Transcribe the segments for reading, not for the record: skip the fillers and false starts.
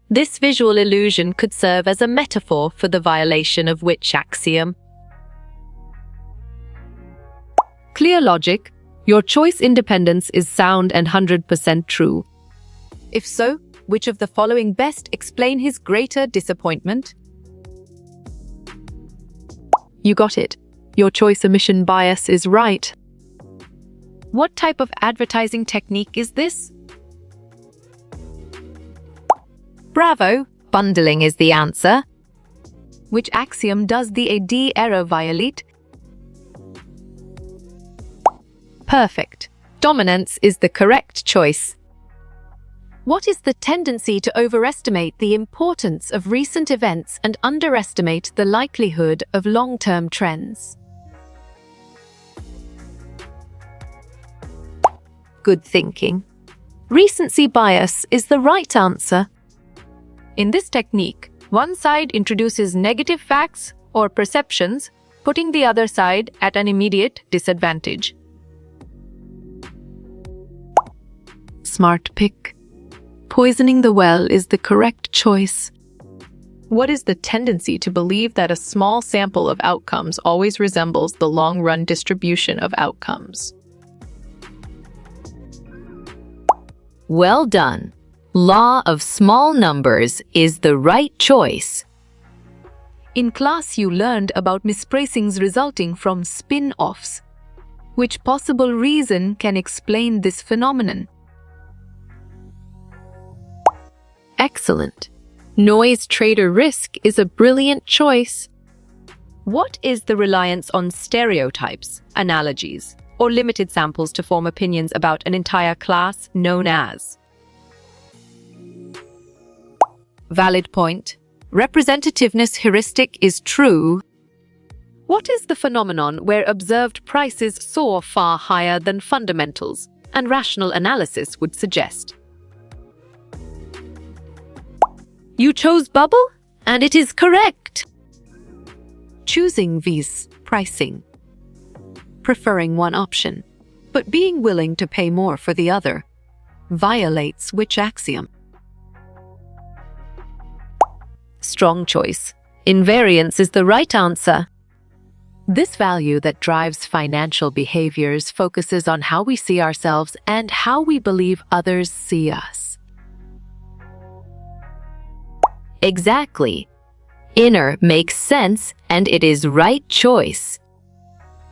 This visual illusion could serve as a metaphor for the violation of which axiom? Clear logic. Your choice independence is sound and 100% true. If so, which of the following best explain his greater disappointment? You got it. Your choice omission bias is right. What type of advertising technique is this? Bravo! Bundling is the answer. Which axiom does the AD error violate? Perfect. Dominance is the correct choice. What is the tendency to overestimate the importance of recent events and underestimate the likelihood of long-term trends? Good thinking. Recency bias is the right answer. In this technique, one side introduces negative facts or perceptions, putting the other side at an immediate disadvantage. Smart pick. Poisoning the well is the correct choice. What is the tendency to believe that a small sample of outcomes always resembles the long-run distribution of outcomes? Well done. Law of small numbers is the right choice. In class, you learned about mispricings resulting from spin-offs. Which possible reason can explain this phenomenon? Excellent. Noise trader risk is a brilliant choice. What is the reliance on stereotypes, analogies, or limited samples to form opinions about an entire class known as? Valid point. Representativeness heuristic is true. What is the phenomenon where observed prices soar far higher than fundamentals and rational analysis would suggest? You chose bubble, and it is correct. Choosing V's pricing. Preferring one option, but being willing to pay more for the other, violates which axiom? Strong choice. Invariance is the right answer. This value that drives financial behaviors focuses on how we see ourselves and how we believe others see us. Exactly. Inner makes sense, and it is right choice.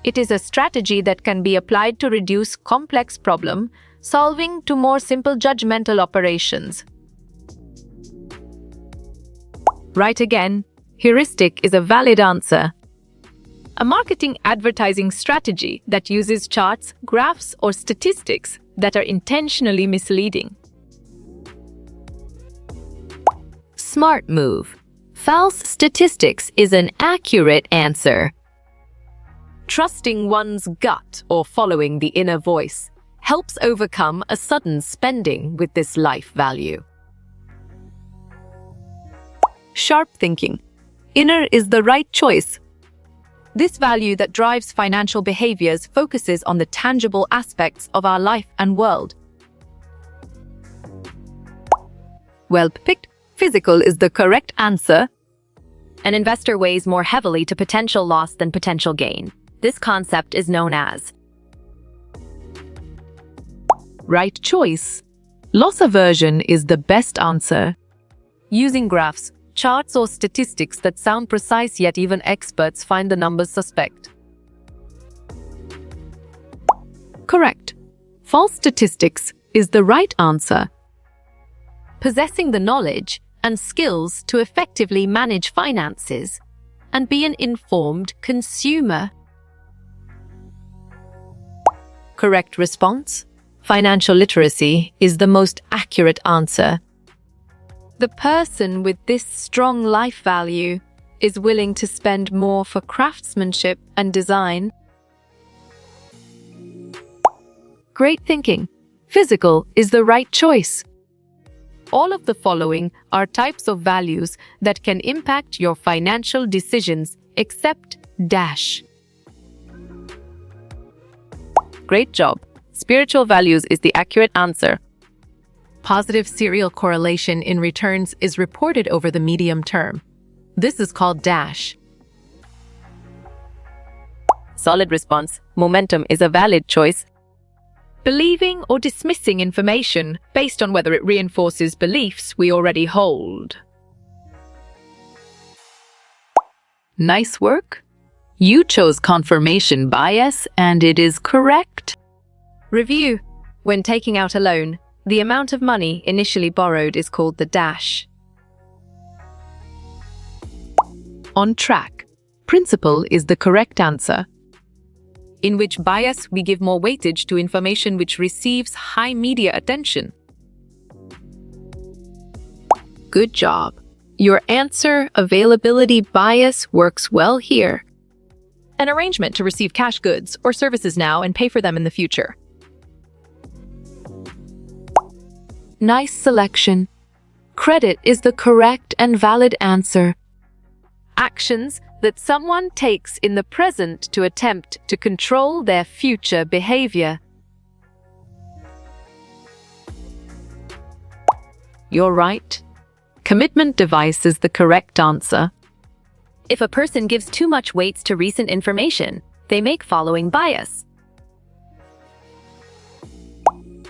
It is a strategy that can be applied to reduce complex problem solving to more simple judgmental operations. Right again. Heuristic is a valid answer. A marketing advertising strategy that uses charts, graphs, or statistics that are intentionally misleading. Smart move. False statistics is an accurate answer. Trusting one's gut or following the inner voice helps overcome a sudden spending with this life value. Sharp thinking. Inner is the right choice. This value that drives financial behaviors focuses on the tangible aspects of our life and world. Well picked. Physical is the correct answer. An investor weighs more heavily to potential loss than potential gain. This concept is known as right choice. Loss aversion is the best answer. Using graphs, charts, or statistics that sound precise yet even experts find the numbers suspect. Correct. False statistics is the right answer. Possessing the knowledge and skills to effectively manage finances and be an informed consumer. Correct response. Financial literacy is the most accurate answer. The person with this strong life value is willing to spend more for craftsmanship and design. Great thinking. Physical is the right choice. All of the following are types of values that can impact your financial decisions except dash. Great job. Spiritual values is the accurate answer. Positive serial correlation in returns is reported over the medium term. This is called dash. Solid response. Momentum is a valid choice. Believing or dismissing information based on whether it reinforces beliefs we already hold. Nice work. You chose confirmation bias, and it is correct. Review. When taking out a loan, the amount of money initially borrowed is called the dash. On track. Principle is the correct answer. In which bias we give more weightage to information which receives high media attention. Good job. Your answer availability bias works well here. An arrangement to receive cash goods or services now and pay for them in the future. Nice selection. Credit is the correct and valid answer. Actions that someone takes in the present to attempt to control their future behavior. You're right. Commitment device is the correct answer. If a person gives too much weight to recent information, they make following bias.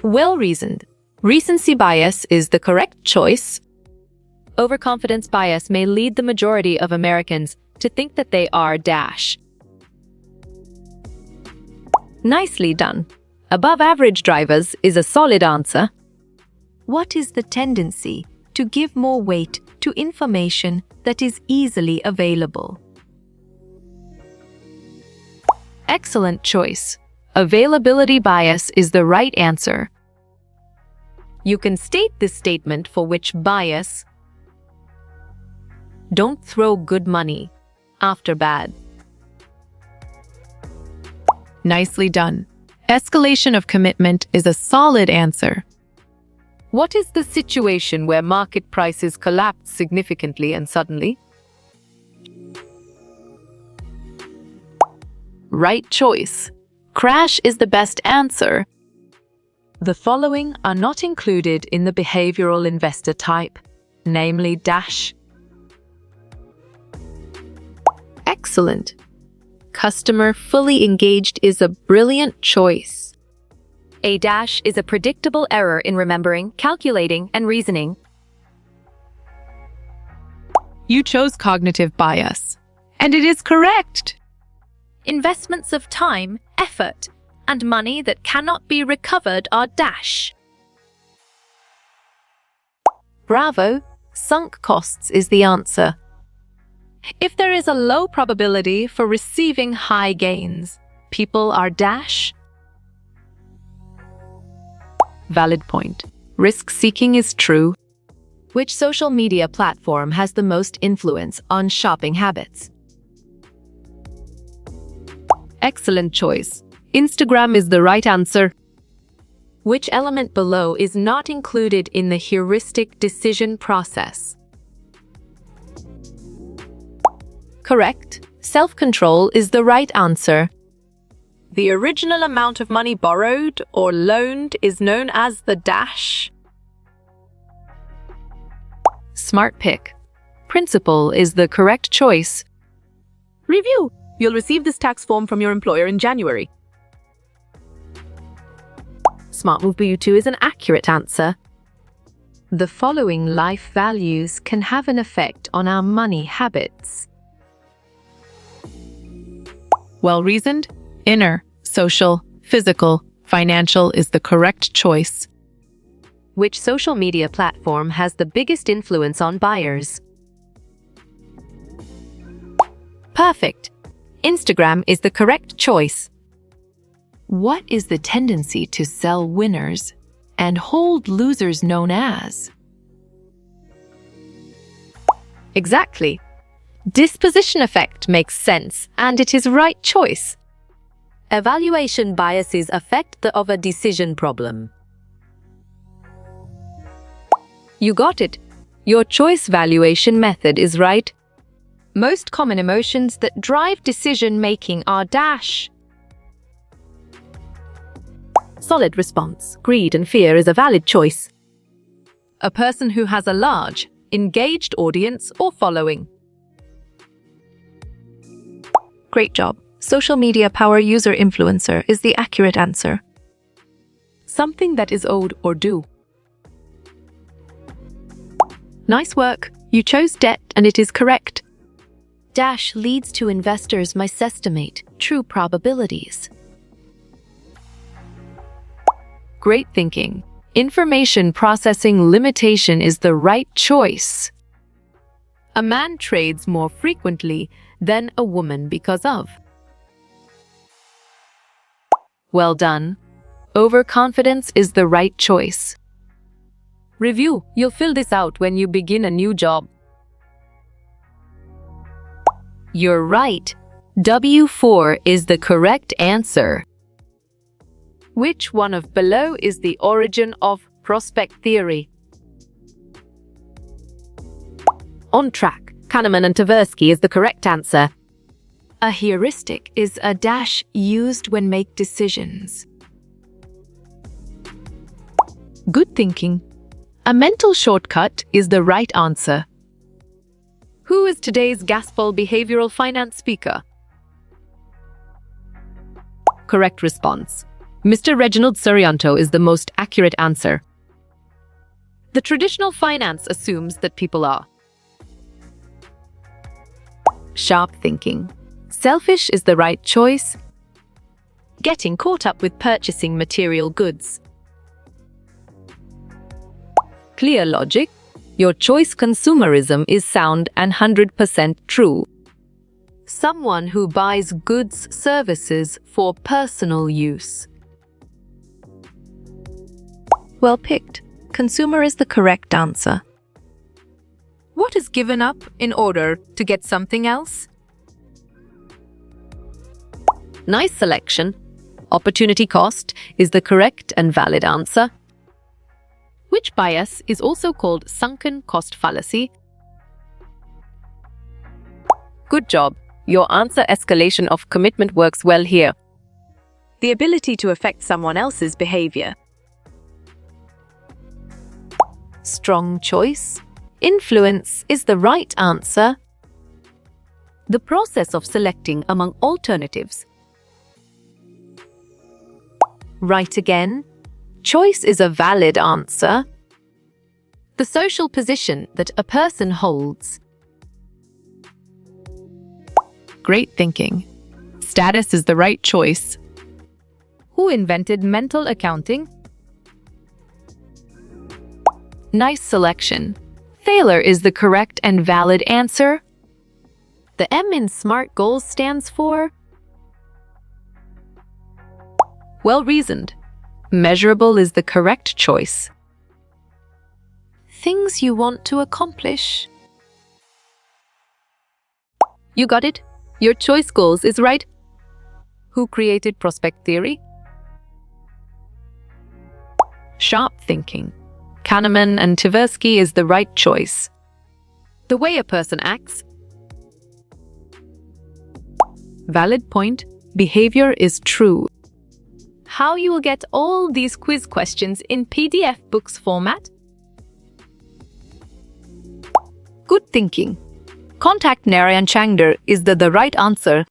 Well-reasoned. Recency bias is the correct choice. Overconfidence bias may lead the majority of Americans to think that they are dash. Nicely done. Above average drivers is a solid answer. What is the tendency to give more weight to information that is easily available? Excellent choice. Availability bias is the right answer. You can state this statement for which bias. Don't throw good money after bad. Nicely done. Escalation of commitment is a solid answer. What is the situation where market prices collapse significantly and suddenly? Right choice. Crash is the best answer. The following are not included in the behavioral investor type, namely dash. Excellent. Customer fully engaged is a brilliant choice. A dash is a predictable error in remembering, calculating, and reasoning. You chose cognitive bias, and it is correct. Investments of time, effort, and money that cannot be recovered are dash. Bravo. Sunk costs is the answer. If there is a low probability for receiving high gains, people are dash. Valid point. Risk-seeking is true. Which social media platform has the most influence on shopping habits? Excellent choice. Instagram is the right answer. Which element below is not included in the heuristic decision process? Correct. Self-control is the right answer. The original amount of money borrowed or loaned is known as the dash. Smart pick. Principle is the correct choice. Review. You'll receive this tax form from your employer in January. Smart move BU2 is an accurate answer. The following life values can have an effect on our money habits. Well-reasoned, inner, social, physical, financial is the correct choice. Which social media platform has the biggest influence on buyers? Perfect. Instagram is the correct choice. What is the tendency to sell winners and hold losers known as? Exactly. Disposition effect makes sense, and it is right choice. Evaluation biases affect the of a decision problem. You got it. Your choice valuation method is right. Most common emotions that drive decision-making are dash. Solid response. Greed and fear is a valid choice. A person who has a large, engaged audience or following. Great job. Social media power user influencer is the accurate answer. Something that is owed or due. Nice work. You chose debt and it is correct. Dash leads to investors misestimate true probabilities. Great thinking. Information processing limitation is the right choice. A man trades more frequently than a woman because of. Well done. Overconfidence is the right choice. Review. You'll fill this out when you begin a new job. You're right. W4 is the correct answer. Which one of below is the origin of prospect theory? On track. Kahneman and Tversky is the correct answer. A heuristic is a dash used when make decisions. Good thinking. A mental shortcut is the right answer. Who is today's Gaspol behavioral finance speaker? Correct response. Mr. Reginald Surianto is the most accurate answer. The traditional finance assumes that people are Sharp thinking. Selfish is the right choice. getting caught up with purchasing material goods. Clear logic. Your choice consumerism is sound and 100% true. Someone who buys goods, services for personal use. Well picked. Consumer is the correct answer. What is given up in order to get something else? Nice selection. Opportunity cost is the correct and valid answer. Which bias is also called sunken cost fallacy? Good job. Your answer escalation of commitment works well here. The ability to affect someone else's behavior. Strong choice. Influence is the right answer. The process of selecting among alternatives. Right again. Choice is a valid answer. The social position that a person holds. Great thinking. Status is the right choice. Who invented mental accounting? Nice selection. Thaler is the correct and valid answer. The M in SMART goals stands for Well reasoned. Measurable is the correct choice. Things you want to accomplish. You got it? Your choice goals is right. Who created prospect theory? Sharp thinking. Kahneman and Tversky is the right choice. The way a person acts. Valid point. Behavior is true. How you will get all these quiz questions in PDF books format? Good thinking. Contact Narayan Changder is the right answer.